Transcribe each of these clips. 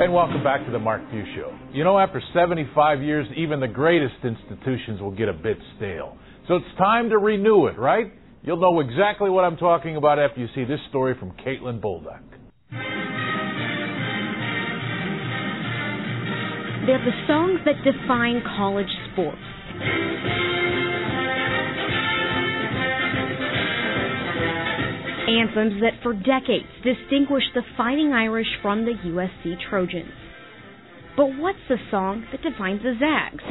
And welcome back to the Mark Few Show. You know, after 75 years, even the greatest institutions will get a bit stale. So it's time to renew it, right? You'll know exactly what I'm talking about after you see this story from Caitlin Bolduc. They're the songs that define college sports. Anthems that for decades distinguished the Fighting Irish from the USC Trojans. But what's the song that defines the Zags?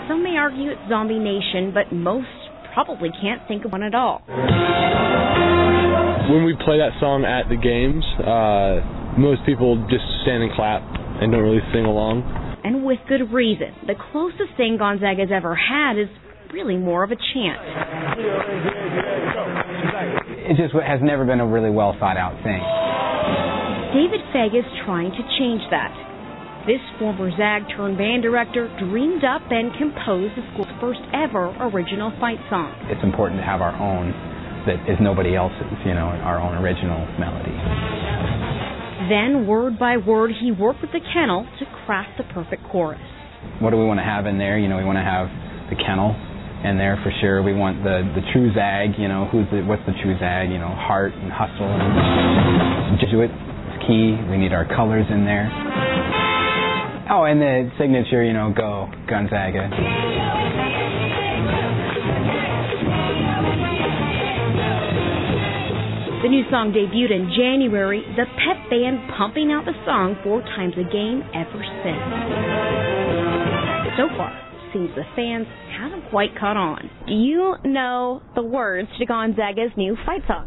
Some may argue it's Zombie Nation, but most probably can't think of one at all. When we play that song at the games, most people just stand and clap and don't really sing along. And with good reason. The closest thing Gonzaga's ever had is really more of a chant. It just has never been a really well thought out thing. David Fegg is trying to change that. This former Zag turned band director dreamed up and composed the school's first ever original fight song. It's important to have our own that is nobody else's, our own original melody. Then, word by word, he worked with the kennel to craft the perfect chorus. What do we want to have in there? We want to have the kennel in there for sure. We want the true Zag, what's the true Zag, heart and hustle and Jesuit is key. We need our colors in there. Oh, and the signature, go Gonzaga. The new song debuted in January, the Pep Band pumping out the song 4 times a game ever since. So far, seems the fans haven't quite caught on. Do you know the words to Gonzaga's new fight song?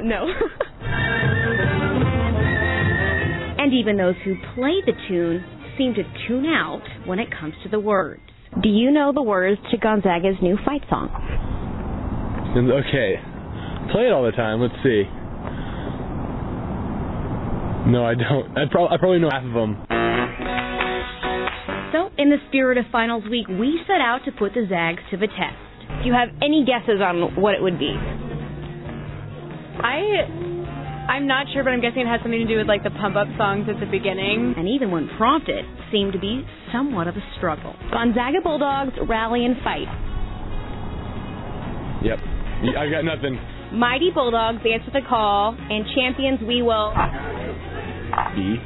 No. And even those who play the tune seem to tune out when it comes to the words. Do you know the words to Gonzaga's new fight song? Okay. Play it all the time. Let's see. No, I don't. I probably know half of them. So, in the spirit of finals week, we set out to put the Zags to the test. Do you have any guesses on what it would be? I'm not sure, but I'm guessing it has something to do with the pump-up songs at the beginning. And even when prompted, seemed to be somewhat of a struggle. Gonzaga Bulldogs rally and fight. Yep. I got nothing. Mighty Bulldogs answer the call, and champions we will... B.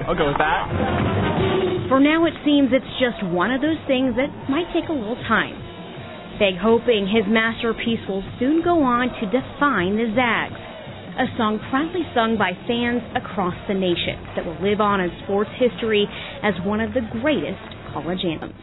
I'll go with that. For now, it seems it's just one of those things that might take a little time. Fegg hoping his masterpiece will soon go on to define the Zags, a song proudly sung by fans across the nation that will live on in sports history as one of the greatest college anthems.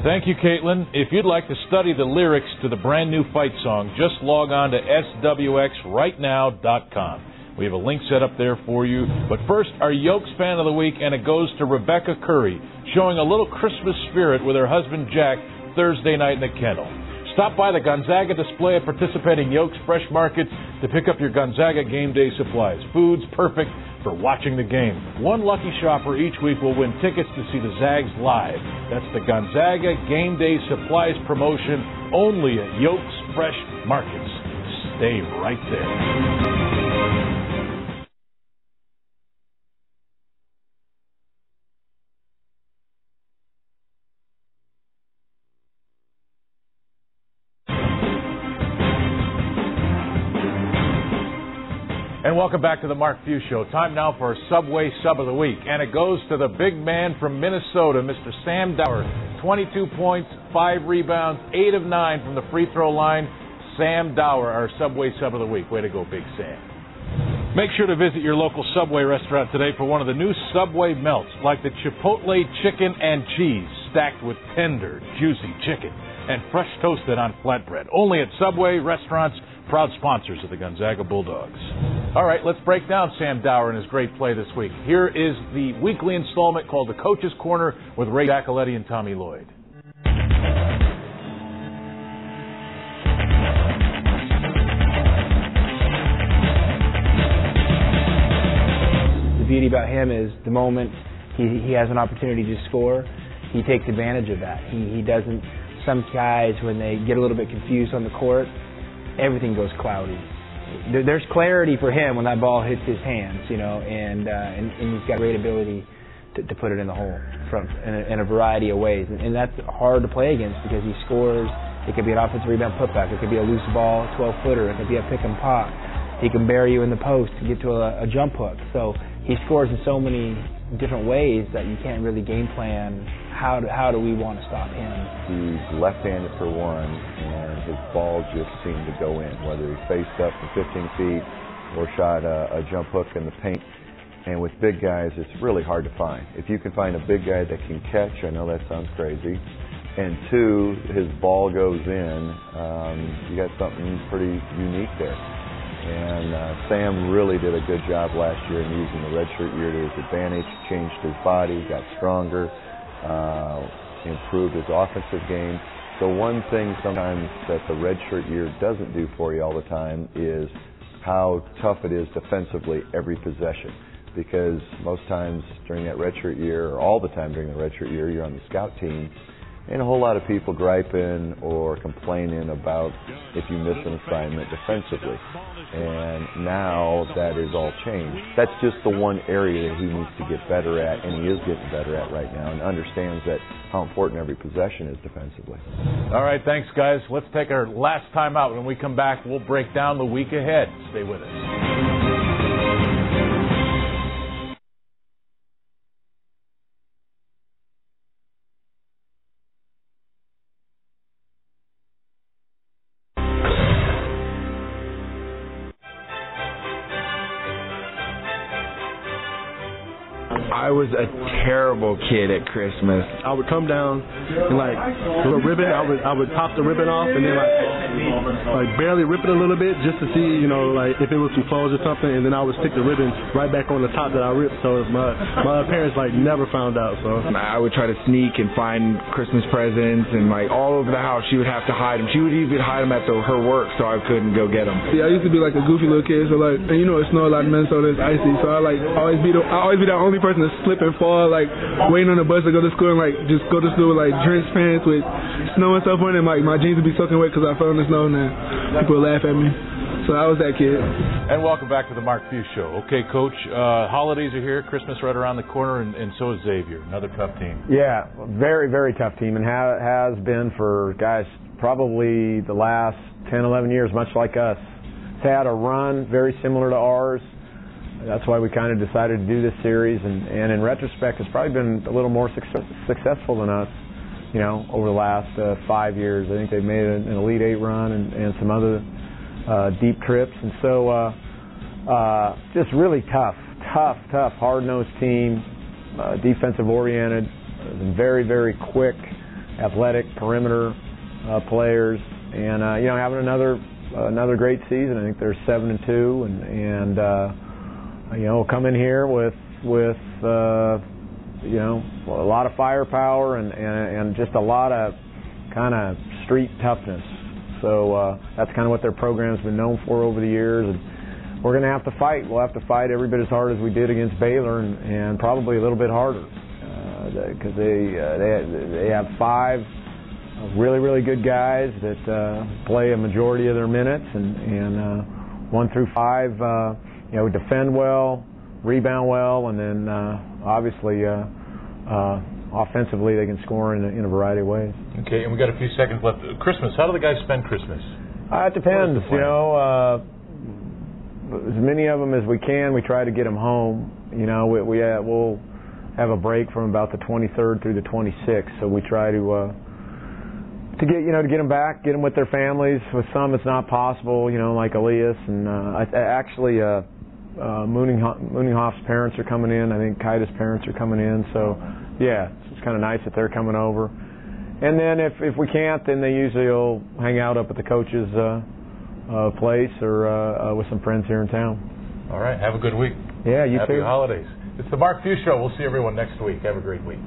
Thank you, Caitlin. If you'd like to study the lyrics to the brand new fight song, just log on to swxrightnow.com. We have a link set up there for you. But first, our Yokes Fan of the Week, and it goes to Rebecca Curry, showing a little Christmas spirit with her husband Jack Thursday night in the kennel. Stop by the Gonzaga display at participating Yokes Fresh Markets to pick up your Gonzaga game day supplies. Food's perfect for watching the game. One lucky shopper each week will win tickets to see the Zags live. That's the Gonzaga Game Day Supplies promotion only at Yokes Fresh Markets. Stay right there. And welcome back to the Mark Few Show. Time now for our Subway Sub of the Week. And it goes to the big man from Minnesota, Mr. Sam Dower. 22 points, 5 rebounds, 8 of 9 from the free throw line. Sam Dower, our Subway Sub of the Week. Way to go, Big Sam. Make sure to visit your local Subway restaurant today for one of the new Subway melts, like the Chipotle chicken and cheese, stacked with tender, juicy chicken and fresh toasted on flatbread. Only at Subway restaurants, proud sponsors of the Gonzaga Bulldogs. All right, let's break down Sam Dower and his great play this week. Here is the weekly installment called The Coach's Corner with Ray Giacoletti and Tommy Lloyd. The beauty about him is the moment he has an opportunity to score, he takes advantage of that. He doesn't. Some guys, when they get a little bit confused on the court, everything goes cloudy. There's clarity for him when that ball hits his hands, you know, and he's got great ability to put it in the hole in a variety of ways. And that's hard to play against because he scores. It could be an offensive rebound putback. It could be a loose ball, 12-footer. It could be a pick and pop. He can bury you in the post to get to a jump hook. So he scores in so many different ways that you can't really game plan how do we want to stop him. He's left-handed for one, and his ball just seemed to go in, whether he faced up from 15 feet or shot a jump hook in the paint. And with big guys, it's really hard to find. If you can find a big guy that can catch, I know that sounds crazy, and two, his ball goes in, you got something pretty unique there. And Sam really did a good job last year in using the redshirt year to his advantage, changed his body, got stronger, improved his offensive game. So one thing sometimes that the redshirt year doesn't do for you all the time is how tough it is defensively every possession. Because most times during that redshirt year, or all the time during the redshirt year, you're on the scout team, and a whole lot of people griping or complaining about if you miss an assignment defensively. And now that is all changed. That's just the one area that he needs to get better at, and he is getting better at right now, and understands that how important every possession is defensively. All right, thanks, guys. Let's take our last time out. When we come back, we'll break down the week ahead. Stay with us. I was a terrible kid at Christmas. I would come down and with a ribbon, I would pop the ribbon off and then like barely rip it a little bit just to see, if it was some clothes or something, and then I would stick the ribbon right back on the top that I ripped, so my parents never found out. So I would try to sneak and find Christmas presents, and all over the house she would have to hide them. She would even hide them at her work so I couldn't go get them. Yeah, I used to be like a goofy little kid, so and it snowed a lot in Minnesota, it's icy, so I always be the only person to slip and fall, waiting on the bus to go to school, and just go to school with drenched pants with snow and stuff on it. My jeans would be soaking wet because I fell in the snow, and people would laugh at me. So I was that kid. And welcome back to the Mark Few Show. Okay, Coach, holidays are here, Christmas right around the corner, and so is Xavier, another tough team. Yeah, very, very tough team, and has been for, guys, probably the last 10, 11 years, much like us. It's had a run very similar to ours. That's why we kind of decided to do this series, and in retrospect, it's probably been a little more successful than us, over the last 5 years. I think they've made an Elite Eight run and some other deep trips, and so just really tough, hard-nosed team, defensive-oriented, very, very quick, athletic perimeter players, and having another great season. I think they're 7-2, and come in here with a lot of firepower and just a lot of kind of street toughness. So that's kind of what their program's been known for over the years. And we're going to have to fight. We'll have to fight every bit as hard as we did against Baylor, and probably a little bit harder because they have 5 really, really good guys that play a majority of their minutes, and 1 through 5, defend well, rebound well, and then obviously offensively they can score in a variety of ways. Okay, and we got a few seconds left. Christmas, how do the guys spend Christmas? It depends. As many of them as we can, we try to get them home. We'll have a break from about the 23rd through the 26th, so we try to get them back, get them with their families. With some, it's not possible. Like Elias and Mooninghoff's parents are coming in. I think Kaida's parents are coming in. So, yeah, it's kind of nice that they're coming over. And then if we can't, then they usually will hang out up at the coach's place or with some friends here in town. All right. Have a good week. Yeah, you too. Happy holidays. It's the Mark Few Show. We'll see everyone next week. Have a great week.